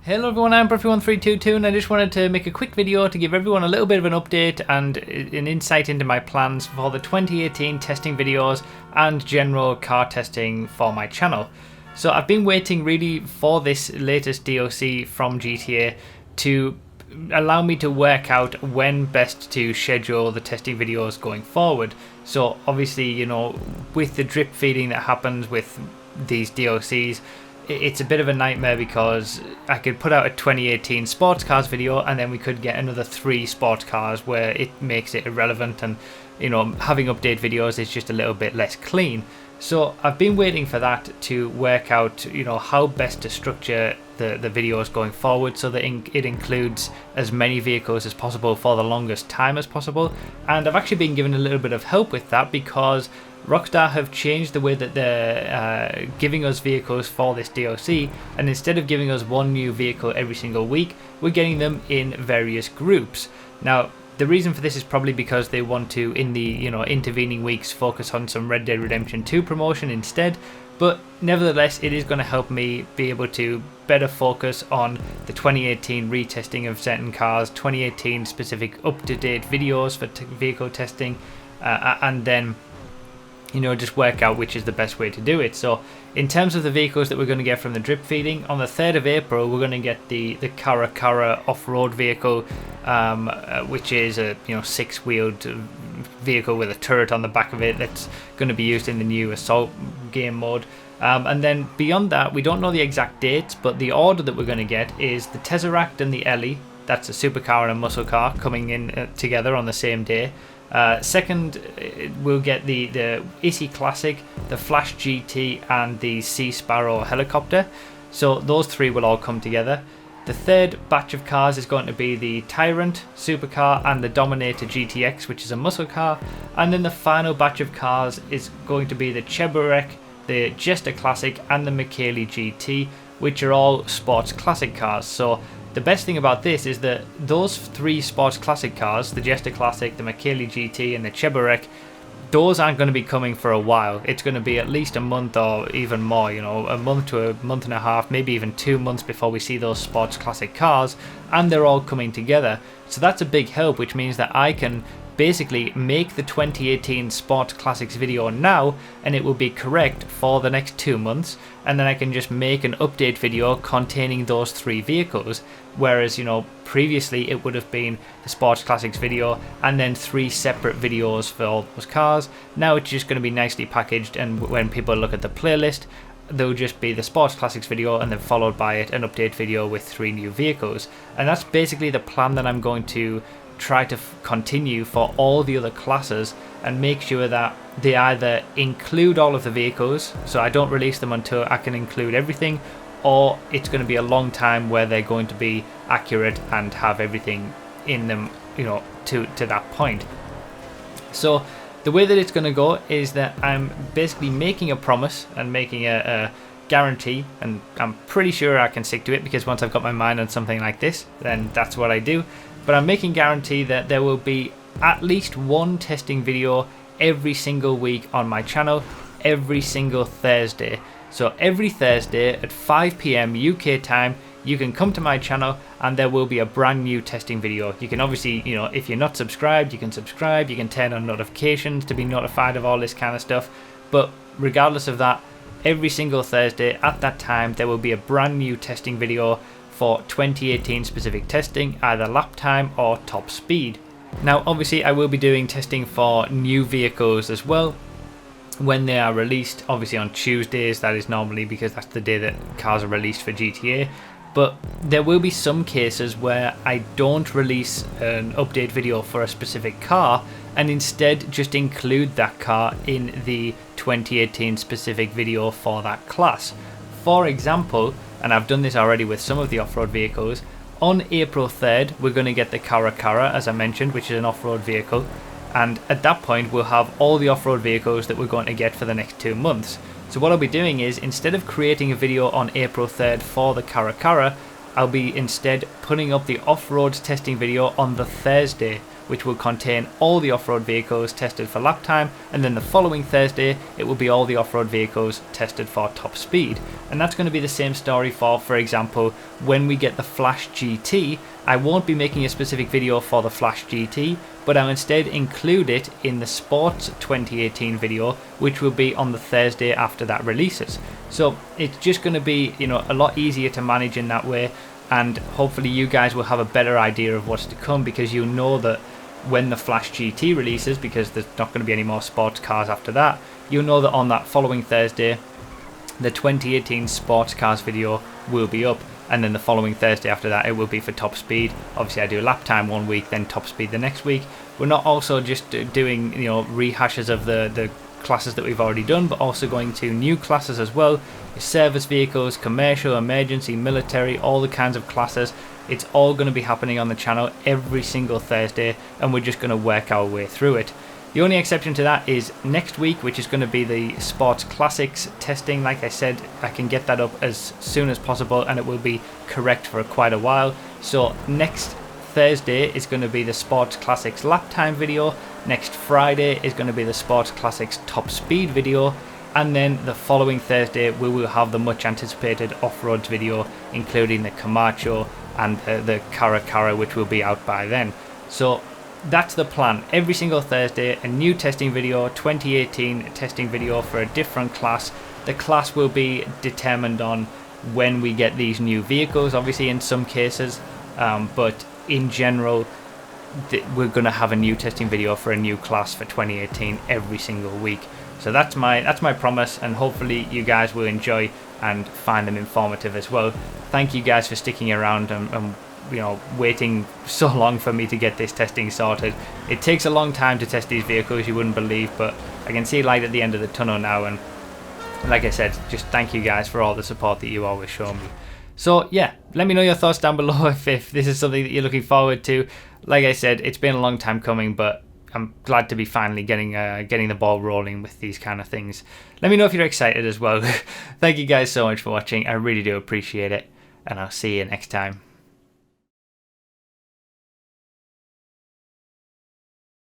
Hello everyone, I'm Bruffy1322 and I just wanted to make a quick video to give everyone a little bit of an update and an insight into my plans for the 2018 testing videos and general car testing for my channel. So I've been waiting really for this latest DOC from GTA to allow me to work out when best to schedule the testing videos going forward. So obviously, you know, with the drip feeding that happens with these DOCs, it's a bit of a nightmare because I could put out a 2018 sports cars video and then we could get another 3 sports cars where it makes it irrelevant, and you know, having update videos is just a little bit less clean. So I've been waiting for that to work out, you know, how best to structure the videos going forward so that it includes as many vehicles as possible for the longest time as possible. And I've actually been given a little bit of help with that because Rockstar have changed the way that they're giving us vehicles for this DOC, and instead of giving us one new vehicle every single week, we're getting them in various groups. Now, the reason for this is probably because they want to, in the intervening weeks, focus on some Red Dead Redemption 2 promotion instead. But nevertheless, it is going to help me be able to better focus on the 2018 retesting of certain cars, 2018 specific up-to-date videos for vehicle testing, and then, you know, just work out which is the best way to do it. So in terms of the vehicles that we're going to get from the drip feeding, on the 3rd of April we're going to get the Cara Cara off-road vehicle, which is a 6-wheeled vehicle with a turret on the back of it that's going to be used in the new Assault game mode. And then beyond that, we don't know the exact dates, but the order that we're going to get is the Tesseract and the Ellie, that's a supercar and a muscle car, coming in together on the same day. Second, we'll get the Issy Classic, the Flash GT and the Sea Sparrow helicopter. So those 3 will all come together. The third batch of cars is going to be the Tyrant supercar and the Dominator GTX, which is a muscle car. And then the final batch of cars is going to be the Cheburek, the Jester Classic and the Michele GT, which are all sports classic cars. So the best thing about this is that those 3 sports classic cars, the Jester Classic, the Michele GT and the Cheburek, those aren't going to be coming for a while. It's going to be at least a month or even more, you know, a month to a month and a half, maybe even 2 months before we see those sports classic cars, and they're all coming together. So that's a big help, which means that I can basically make the 2018 Sports Classics video now and it will be correct for the next 2 months, and then I can just make an update video containing those 3 vehicles, whereas, you know, previously it would have been the Sports Classics video and then 3 separate videos for all those cars. Now it's just going to be nicely packaged, and when people look at the playlist, there'll just be the Sports Classics video and then followed by it an update video with 3 new vehicles. And that's basically the plan that I'm going to try to continue for all the other classes, and make sure that they either include all of the vehicles, so I don't release them until I can include everything, or it's going to be a long time where they're going to be accurate and have everything in them, you know, to that point. So the way that it's going to go is that I'm basically making a promise and making a guarantee, and I'm pretty sure I can stick to it because once I've got my mind on something like this, then that's what I do. But I'm making guarantee that there will be at least 1 testing video every single week on my channel, every single Thursday. So every Thursday at 5 PM UK time, you can come to my channel and there will be a brand new testing video. You can obviously, you know, if you're not subscribed, you can subscribe, you can turn on notifications to be notified of all this kind of stuff. But regardless of that, every single Thursday at that time, there will be a brand new testing video for 2018 specific testing, either lap time or top speed. Now obviously I will be doing testing for new vehicles as well when they are released, obviously on Tuesdays. That is normally because that's the day that cars are released for GTA. But there will be some cases where I don't release an update video for a specific car and instead just include that car in the 2018 specific video for that class. For example, and I've done this already with some of the off-road vehicles, on April 3rd we're going to get the Cara Cara, as I mentioned, which is an off-road vehicle, and at that point we'll have all the off-road vehicles that we're going to get for the next 2 months. So what I'll be doing is, instead of creating a video on April 3rd for the Cara Cara, I'll be instead putting up the off-road testing video on the Thursday, which will contain all the off-road vehicles tested for lap time, and then the following Thursday it will be all the off-road vehicles tested for top speed. And that's going to be the same story for example, when we get the Flash GT. I won't be making a specific video for the Flash GT, but I'll instead include it in the Sports 2018 video, which will be on the Thursday after that releases. So it's just going to be, you know, a lot easier to manage in that way, and hopefully you guys will have a better idea of what's to come, because you know that when the Flash GT releases, because there's not going to be any more sports cars after that, you'll know that on that following Thursday the 2018 sports cars video will be up, and then the following Thursday after that it will be for top speed. Obviously I do lap time one week, then top speed the next week. We're not also just doing, you know, rehashes of the classes that we've already done, but also going to new classes as well, service vehicles, commercial, emergency, military, all the kinds of classes. It's all going to be happening on the channel every single Thursday, and we're just going to work our way through it. The only exception to that is next week, which is going to be the Sports Classics testing. Like I said, I can get that up as soon as possible, and it will be correct for quite a while. So next Thursday is going to be the Sports Classics lap time video. Next Friday is going to be the Sports Classics top speed video. And then the following Thursday we will have the much anticipated off-roads video, including the Camacho and the Caracara, which will be out by then. So that's the plan. Every single Thursday a new testing video, 2018 testing video for a different class. The class will be determined on when we get these new vehicles, obviously in some cases, but in general we're going to have a new testing video for a new class for 2018 every single week. So that's my promise, and hopefully you guys will enjoy and find them informative as well. Thank you guys for sticking around and you know, waiting so long for me to get this testing sorted. It takes a long time to test these vehicles, you wouldn't believe, but I can see light at the end of the tunnel now, and like I said, just thank you guys for all the support that you always show me. So yeah, let me know your thoughts down below if this is something that you're looking forward to. Like I said, it's been a long time coming, but I'm glad to be finally getting the ball rolling with these kind of things. Let me know if you're excited as well. Thank you guys so much for watching. I really do appreciate it, and I'll see you next time.